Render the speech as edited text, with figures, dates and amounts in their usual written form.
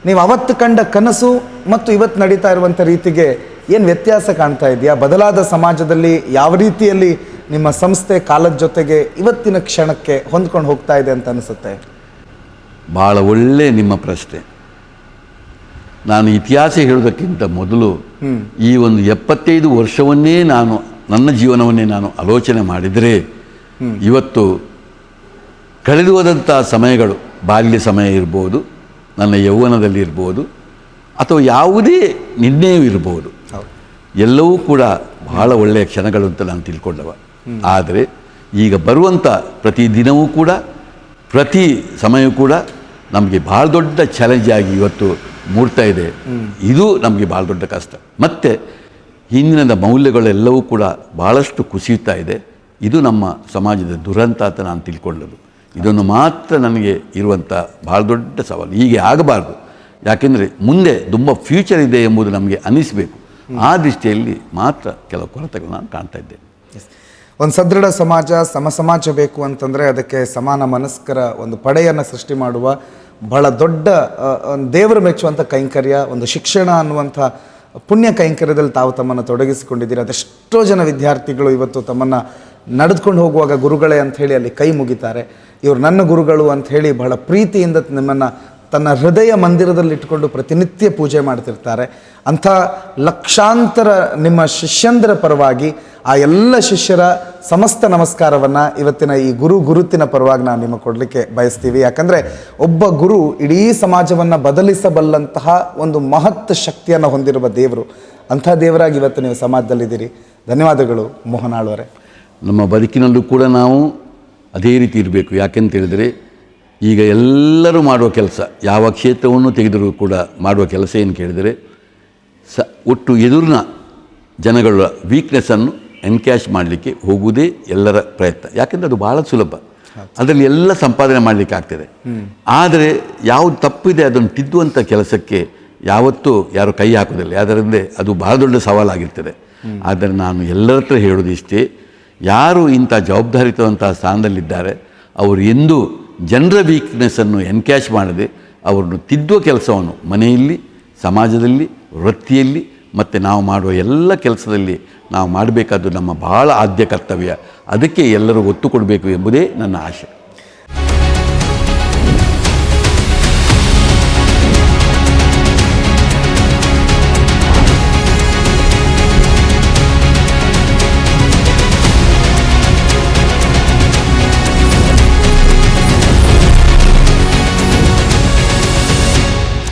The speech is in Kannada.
ನೀವು ಅವತ್ತು ಕಂಡ ಕನಸು ಮತ್ತು ಇವತ್ತು ನಡೀತಾ ಇರುವಂಥ ರೀತಿಗೆ ಏನು ವ್ಯತ್ಯಾಸ ಕಾಣ್ತಾ ಇದೆಯಾ? ಬದಲಾದ ಸಮಾಜದಲ್ಲಿ ಯಾವ ರೀತಿಯಲ್ಲಿ ನಿಮ್ಮ ಸಂಸ್ಥೆ ಕಾಲದ ಜೊತೆಗೆ ಇವತ್ತಿನ ಕ್ಷಣಕ್ಕೆ ಹೊಂದ್ಕೊಂಡು ಹೋಗ್ತಾ ಇದೆ ಅಂತ ಅನಿಸುತ್ತೆ? ಭಾಳ ಒಳ್ಳೆ ನಿಮ್ಮ ಪ್ರಶ್ನೆ. ನಾನು ಇತಿಹಾಸ ಹೇಳೋದಕ್ಕಿಂತ ಮೊದಲು ಈ ಒಂದು 75 ವರ್ಷವನ್ನೇ ನನ್ನ ಜೀವನವನ್ನೇ ನಾನು ಆಲೋಚನೆ ಮಾಡಿದರೆ ಇವತ್ತು ಕಳೆದು ಹೋದಂಥ ಸಮಯಗಳು, ಬಾಲ್ಯ ಸಮಯ ಇರ್ಬೋದು, ನನ್ನ ಯೌವನದಲ್ಲಿ ಇರ್ಬೋದು, ಅಥವಾ ಯಾವುದೇ ನಿರ್ಣಯವೂ ಇರ್ಬೋದು, ಎಲ್ಲವೂ ಕೂಡ ಬಹಳ ಒಳ್ಳೆಯ ಕ್ಷಣಗಳು ಅಂತ ನಾನು ತಿಳ್ಕೊಂಡವ. ಆದರೆ ಈಗ ಬರುವಂಥ ಪ್ರತಿ ದಿನವೂ ಕೂಡ, ಪ್ರತಿ ಸಮಯವೂ ಕೂಡ ನಮಗೆ ಭಾಳ ದೊಡ್ಡ ಚಾಲೆಂಜ್ ಆಗಿ ಇವತ್ತು ಮೂಡ್ತಾ ಇದೆ. ಇದು ನಮಗೆ ಭಾಳ ದೊಡ್ಡ ಕಷ್ಟ. ಮತ್ತು ಹಿಂದಿನ ಮೌಲ್ಯಗಳೆಲ್ಲವೂ ಕೂಡ ಭಾಳಷ್ಟು ಕುಸಿಯುತ್ತಾ ಇದೆ. ಇದು ನಮ್ಮ ಸಮಾಜದ ದುರಂತ ಅಂತ ನಾನು ತಿಳ್ಕೊಳ್ಳೋದು. ಇದನ್ನು ಮಾತ್ರ ನನಗೆ ಇರುವಂಥ ಭಾಳ ದೊಡ್ಡ ಸವಾಲು. ಹೀಗೆ ಆಗಬಾರ್ದು. ಯಾಕೆಂದರೆ ಮುಂದೆ ತುಂಬ ಫ್ಯೂಚರ್ ಇದೆ ಎಂಬುದು ನಮಗೆ ಅನ್ನಿಸಬೇಕು. ಆ ದೃಷ್ಟಿಯಲ್ಲಿ ಮಾತ್ರ ಕೆಲವು ಕೊರತೆಗಳನ್ನು ನಾನು ಕಾಣ್ತಾ ಇದ್ದೇನೆ. ಒಂದು ಸದೃಢ ಸಮಾಜ, ಸಮಾಜ ಬೇಕು ಅಂತಂದರೆ ಅದಕ್ಕೆ ಸಮಾನ ಮನಸ್ಕರ ಒಂದು ಪಡೆಯನ್ನು ಸೃಷ್ಟಿ ಮಾಡುವ ಬಹಳ ದೊಡ್ಡ ದೇವರು ಮೆಚ್ಚುವಂಥ ಕೈಂಕರ್ಯ, ಒಂದು ಶಿಕ್ಷಣ ಅನ್ನುವಂಥ ಪುಣ್ಯ ಕೈಂಕರ್ಯದಲ್ಲಿ ತಾವು ತಮ್ಮನ್ನು ತೊಡಗಿಸಿಕೊಂಡಿದ್ದೀರಿ. ಅದೆಷ್ಟೋ ಜನ ವಿದ್ಯಾರ್ಥಿಗಳು ಇವತ್ತು ತಮ್ಮನ್ನು ನಡೆದುಕೊಂಡು ಹೋಗುವಾಗ ಗುರುಗಳೇ ಅಂಥೇಳಿ ಅಲ್ಲಿ ಕೈ ಮುಗಿತಾರೆ. ಇವರು ನನ್ನ ಗುರುಗಳು ಅಂಥೇಳಿ ಬಹಳ ಪ್ರೀತಿಯಿಂದ ನಿಮ್ಮನ್ನು ತನ್ನ ಹೃದಯ ಮಂದಿರದಲ್ಲಿ ಇಟ್ಕೊಂಡು ಪ್ರತಿನಿತ್ಯ ಪೂಜೆ ಮಾಡ್ತಿರ್ತಾರೆ. ಅಂಥ ಲಕ್ಷಾಂತರ ನಿಮ್ಮ ಶಿಷ್ಯಂದರ ಪರವಾಗಿ ಆ ಎಲ್ಲ ಶಿಷ್ಯರ ಸಮಸ್ತ ನಮಸ್ಕಾರವನ್ನು ಇವತ್ತಿನ ಈ ಗುರುತಿನ ಪರವಾಗಿ ನಾನು ನಿಮಗೆ ಕೊಡಲಿಕ್ಕೆ ಬಯಸ್ತೀವಿ. ಯಾಕಂದರೆ ಒಬ್ಬ ಗುರು ಇಡೀ ಸಮಾಜವನ್ನು ಬದಲಿಸಬಲ್ಲಂತಹ ಒಂದು ಮಹತ್ ಶಕ್ತಿಯನ್ನು ಹೊಂದಿರುವ ದೇವರು. ಅಂಥ ದೇವರಾಗಿ ಇವತ್ತು ನೀವು ಸಮಾಜದಲ್ಲಿದ್ದೀರಿ. ಧನ್ಯವಾದಗಳು ಮೋಹನ್ ಆಳ್ವರೇ. ನಮ್ಮ ಬದುಕಿನಲ್ಲೂ ಕೂಡ ನಾವು ಅದೇ ರೀತಿ ಇರಬೇಕು. ಯಾಕೆಂತ ಹೇಳಿದರೆ ಈಗ ಎಲ್ಲರೂ ಮಾಡುವ ಕೆಲಸ, ಯಾವ ಕ್ಷೇತ್ರವನ್ನು ತೆಗೆದರೂ ಕೂಡ ಮಾಡುವ ಕೆಲಸ ಏನು ಕೇಳಿದರೆ ಒಟ್ಟು ಎದುರಿನ ಜನಗಳ ವೀಕ್ನೆಸ್ಸನ್ನು ಎನ್ಕ್ಯಾಶ್ ಮಾಡಲಿಕ್ಕೆ ಹೋಗುವುದೇ ಎಲ್ಲರ ಪ್ರಯತ್ನ. ಯಾಕೆಂದರೆ ಅದು ಭಾಳ ಸುಲಭ, ಅದರಲ್ಲಿ ಎಲ್ಲ ಸಂಪಾದನೆ ಮಾಡಲಿಕ್ಕೆ ಆಗ್ತದೆ. ಆದರೆ ಯಾವುದು ತಪ್ಪಿದೆ ಅದನ್ನು ತಿದ್ದುವಂಥ ಕೆಲಸಕ್ಕೆ ಯಾವತ್ತೂ ಯಾರು ಕೈ ಹಾಕೋದಿಲ್ಲ. ಯಾಕಂದರೆ ಅದು ಬಹಳ ದೊಡ್ಡ ಸವಾಲಾಗಿರ್ತದೆ. ಆದರೆ ನಾನು ಎಲ್ಲರ ಹತ್ರ ಹೇಳೋದಿಷ್ಟೇ, ಯಾರು ಇಂಥ ಜವಾಬ್ದಾರಿತವಂತಹ ಸ್ಥಾನದಲ್ಲಿದ್ದಾರೆ ಅವರು ಎಂದೂ ಜನರ ವೀಕ್ನೆಸ್ಸನ್ನು ಎನ್ಕ್ಯಾಶ್ ಮಾಡದೆ ಅವರನ್ನು ತಿದ್ದುವ ಕೆಲಸವನ್ನು ಮನೆಯಲ್ಲಿ, ಸಮಾಜದಲ್ಲಿ, ವೃತ್ತಿಯಲ್ಲಿ ಮತ್ತು ನಾವು ಮಾಡುವ ಎಲ್ಲ ಕೆಲಸದಲ್ಲಿ ನಾವು ಮಾಡಬೇಕಾದ್ದು ನಮ್ಮ ಭಾಳ ಆದ್ಯ ಕರ್ತವ್ಯ. ಅದಕ್ಕೆ ಎಲ್ಲರೂ ಒತ್ತು ಕೊಡಬೇಕು ಎಂಬುದೇ ನನ್ನ ಆಶೆ.